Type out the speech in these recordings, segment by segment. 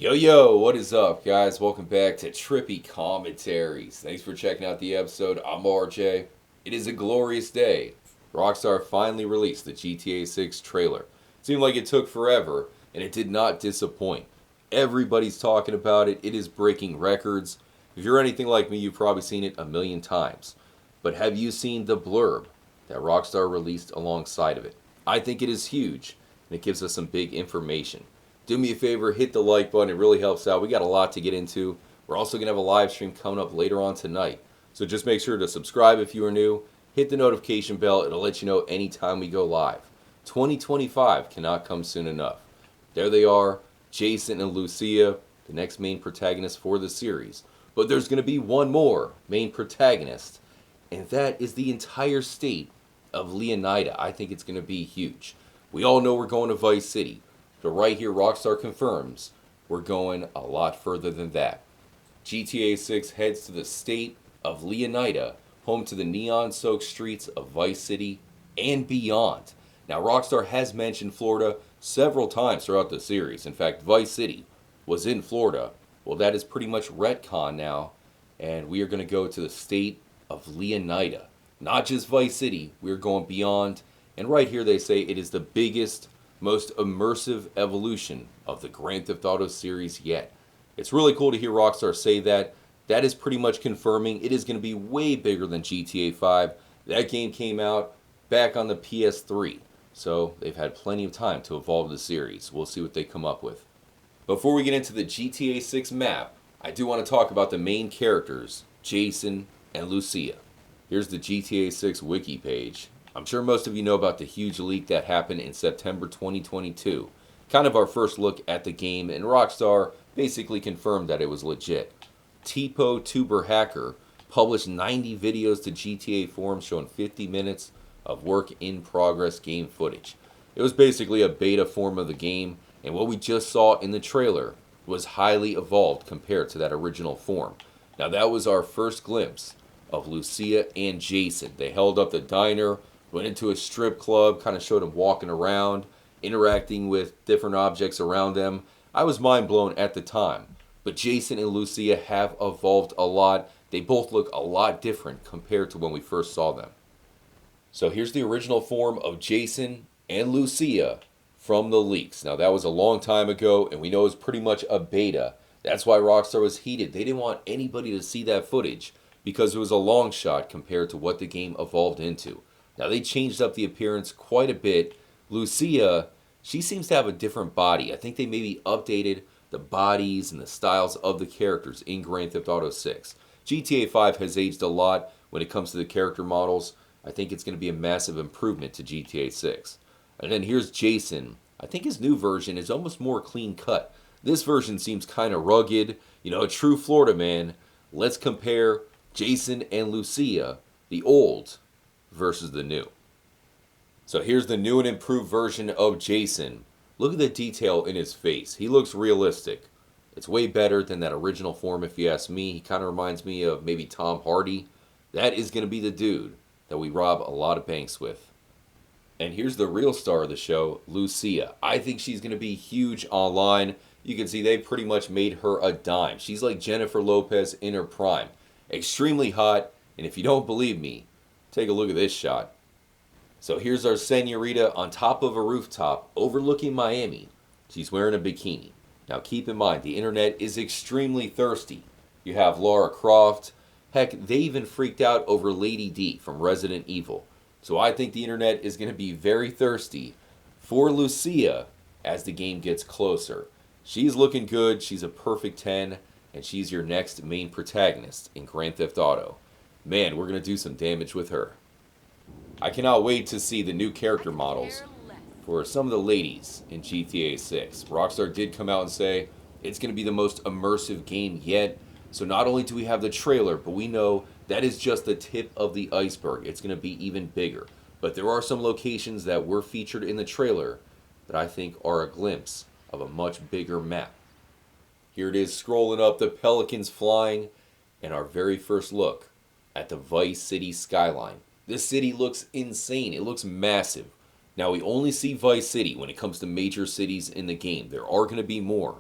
Yo, what is up, guys? Welcome back to Trippy Commentaries. Thanks for checking out the episode. I'm RJ. It is a glorious day. Rockstar finally released the GTA 6 trailer. Seemed like it took forever, and it did not disappoint. Everybody's talking about it. It is breaking records. If you're anything like me, you've probably seen it a million times. But have you seen the blurb that Rockstar released alongside of it? I think it is huge, and it gives us some big information. Do me a favor, hit the like button. It really helps out. We got a lot to get into. We're also going to have a live stream coming up later on tonight. So just make sure to subscribe if you are new. Hit the notification bell. It'll let you know anytime we go live. 2025 cannot come soon enough. There they are, Jason and Lucia, the next main protagonists for the series. But there's going to be one more main protagonist, and that is the entire state of Leonida. I think it's going to be huge. We all know we're going to Vice City. But right here, Rockstar confirms we're going a lot further than that. GTA 6 heads to the state of Leonida, home to the neon-soaked streets of Vice City and beyond. Now, Rockstar has mentioned Florida several times throughout the series. In fact, Vice City was in Florida. Well, that is pretty much retcon now, and we are going to go to the state of Leonida. Not just Vice City, we're going beyond, and right here they say it is the biggest, most immersive evolution of the Grand Theft Auto series yet. It's really cool to hear Rockstar say that. That is pretty much confirming it is going to be way bigger than GTA 5. That game came out back on the PS3, so they've had plenty of time to evolve the series. We'll see what they come up with. Before we get into the GTA 6 map, I do want to talk about the main characters, Jason and Lucia. Here's the GTA 6 wiki page. I'm sure most of you know about the huge leak that happened in September 2022. Kind of our first look at the game, and Rockstar basically confirmed that it was legit. Tipo Tuber Hacker published 90 videos to GTA forums showing 50 minutes of work-in-progress game footage. It was basically a beta form of the game, and what we just saw in the trailer was highly evolved compared to that original form. Now that was our first glimpse of Lucia and Jason. They held up the diner, went into a strip club, kind of showed them walking around, interacting with different objects around them. I was mind blown at the time. But Jason and Lucia have evolved a lot. They both look a lot different compared to when we first saw them. So here's the original form of Jason and Lucia from the leaks. Now that was a long time ago, and we know it's pretty much a beta. That's why Rockstar was heated. They didn't want anybody to see that footage because it was a long shot compared to what the game evolved into. Now, they changed up the appearance quite a bit. Lucia, she seems to have a different body. I think they maybe updated the bodies and the styles of the characters in Grand Theft Auto 6. GTA 5 has aged a lot when it comes to the character models. I think it's going to be a massive improvement to GTA 6. And then here's Jason. I think his new version is almost more clean cut. This version seems kind of rugged. You know, a true Florida man. Let's compare Jason and Lucia, the old versus the new. So here's the new and improved version of Jason. Look at the detail in his face. He looks realistic. It's way better than that original form if you ask me. He kind of reminds me of maybe Tom Hardy. That is going to be the dude that we rob a lot of banks with. And here's the real star of the show, Lucia. I think she's going to be huge online. You can see they pretty much made her a dime. She's like Jennifer Lopez in her prime. Extremely hot, and if you don't believe me, take a look at this shot. So here's our senorita on top of a rooftop overlooking Miami. She's wearing a bikini. Now keep in mind, the internet is extremely thirsty. You have Lara Croft. Heck, they even freaked out over Lady D from Resident Evil. So I think the internet is going to be very thirsty for Lucia as the game gets closer. She's looking good. She's a perfect 10, and she's your next main protagonist in Grand Theft Auto. Man, we're going to do some damage with her. I cannot wait to see the new character models for some of the ladies in GTA 6. Rockstar did come out and say it's going to be the most immersive game yet. So not only do we have the trailer, but we know that is just the tip of the iceberg. It's going to be even bigger. But there are some locations that were featured in the trailer that I think are a glimpse of a much bigger map. Here it is scrolling up, the Pelicans flying, and our very first look at the Vice City skyline. This city looks insane. It looks massive. Now, we only see Vice City when it comes to major cities in the game. There are going to be more.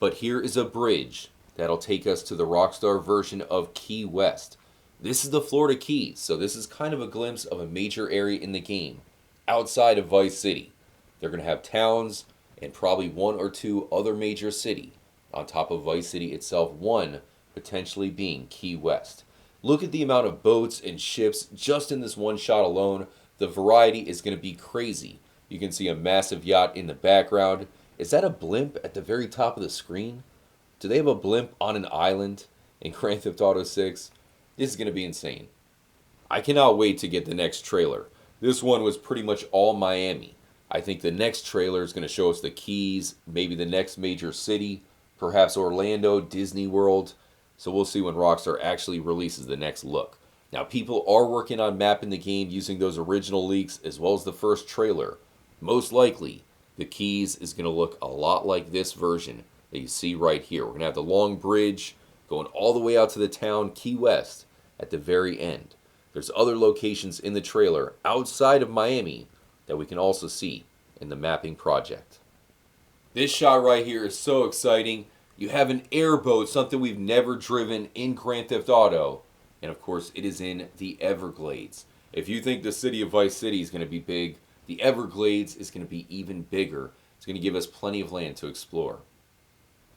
But here is a bridge that'll take us to the Rockstar version of Key West. This is the Florida Keys, so this is kind of a glimpse of a major area in the game outside of Vice City. They're going to have towns and probably one or two other major city on top of Vice City itself, one potentially being Key West. Look at the amount of boats and ships just in this one shot alone. The variety is going to be crazy. You can see a massive yacht in the background. Is that a blimp at the very top of the screen? Do they have a blimp on an island in Grand Theft Auto 6? This is going to be insane. I cannot wait to get the next trailer. This one was pretty much all Miami. I think the next trailer is going to show us the Keys, maybe the next major city, perhaps Orlando, Disney World. So we'll see when Rockstar actually releases the next look. Now, people are working on mapping the game using those original leaks as well as the first trailer. Most likely, the Keys is going to look a lot like this version that you see right here. We're going to have the long bridge going all the way out to the town, Key West, at the very end. There's other locations in the trailer outside of Miami that we can also see in the mapping project. This shot right here is so exciting. You have an airboat, something we've never driven in Grand Theft Auto. And of course, it is in the Everglades. If you think the city of Vice City is going to be big, the Everglades is going to be even bigger. It's going to give us plenty of land to explore.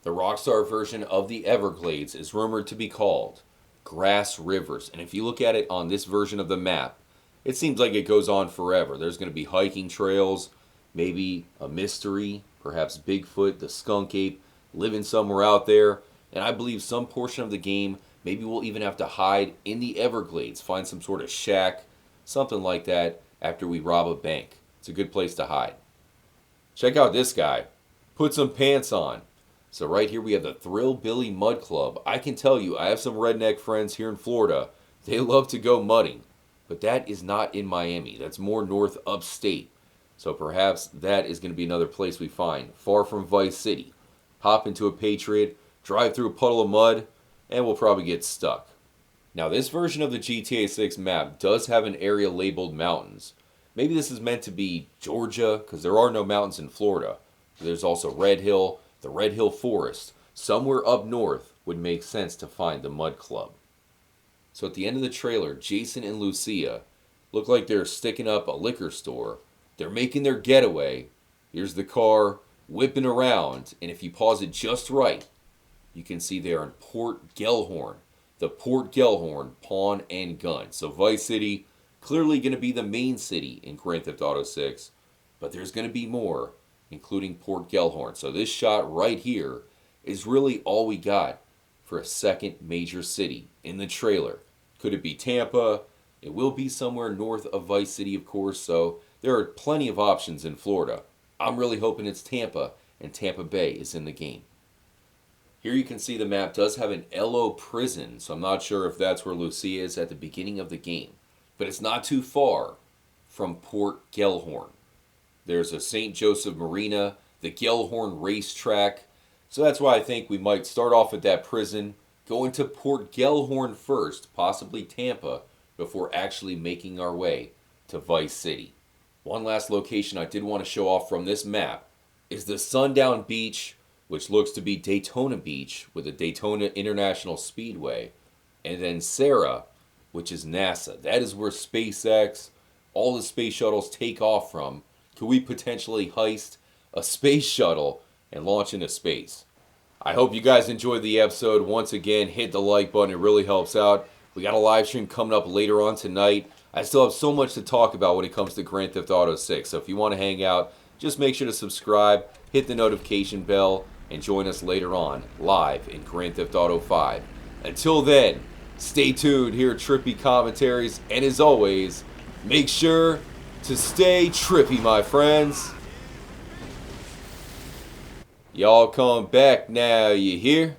The Rockstar version of the Everglades is rumored to be called Grass Rivers. And if you look at it on this version of the map, it seems like it goes on forever. There's going to be hiking trails, maybe a mystery, perhaps Bigfoot, the skunk ape, living somewhere out there. And I believe some portion of the game, maybe we'll even have to hide in the Everglades, find some sort of shack, something like that after we rob a bank. It's a good place to hide. Check out this guy. Put some pants on. So right here we have the Thrill Billy Mud Club. I can tell you, I have some redneck friends here in Florida. They love to go mudding. But that is not in Miami. That's more north upstate. So perhaps that is going to be another place we find, far from Vice City. Hop into a Patriot, drive through a puddle of mud, and we'll probably get stuck. Now this version of the GTA 6 map does have an area labeled mountains. Maybe this is meant to be Georgia, because there are no mountains in Florida. There's also Red Hill, the Red Hill Forest. Somewhere up north would make sense to find the Mud Club. So at the end of the trailer, Jason and Lucia look like they're sticking up a liquor store. They're making their getaway. Here's the car whipping around, and if you pause it just right, you can see they're in Port Gellhorn. The Port Gellhorn Pawn and Gun. So Vice City, clearly going to be the main city in Grand Theft Auto 6, but there's going to be more, including Port Gellhorn. So this shot right here is really all we got for a second major city in the trailer. Could it be Tampa? It will be somewhere north of Vice City, of course, so there are plenty of options in Florida. I'm really hoping it's Tampa, and Tampa Bay is in the game. Here you can see the map does have an LO prison, so I'm not sure if that's where Lucia is at the beginning of the game. But it's not too far from Port Gellhorn. There's a St. Joseph Marina, the Gellhorn racetrack. So that's why I think we might start off at that prison, go into Port Gellhorn first, possibly Tampa, before actually making our way to Vice City. One last location I did want to show off from this map is the Sundown Beach, which looks to be Daytona Beach with the Daytona International Speedway, and then Sarah, which is NASA. That is where SpaceX, all the space shuttles take off from. Could we potentially heist a space shuttle and launch into space? I hope you guys enjoyed the episode. Once again, hit the like button. It really helps out. We got a live stream coming up later on tonight. I still have so much to talk about when it comes to Grand Theft Auto 6. So if you want to hang out, just make sure to subscribe, hit the notification bell, and join us later on live in Grand Theft Auto 5. Until then, stay tuned here at Trippy Commentaries, and as always, make sure to stay trippy, my friends. Y'all come back now, you hear?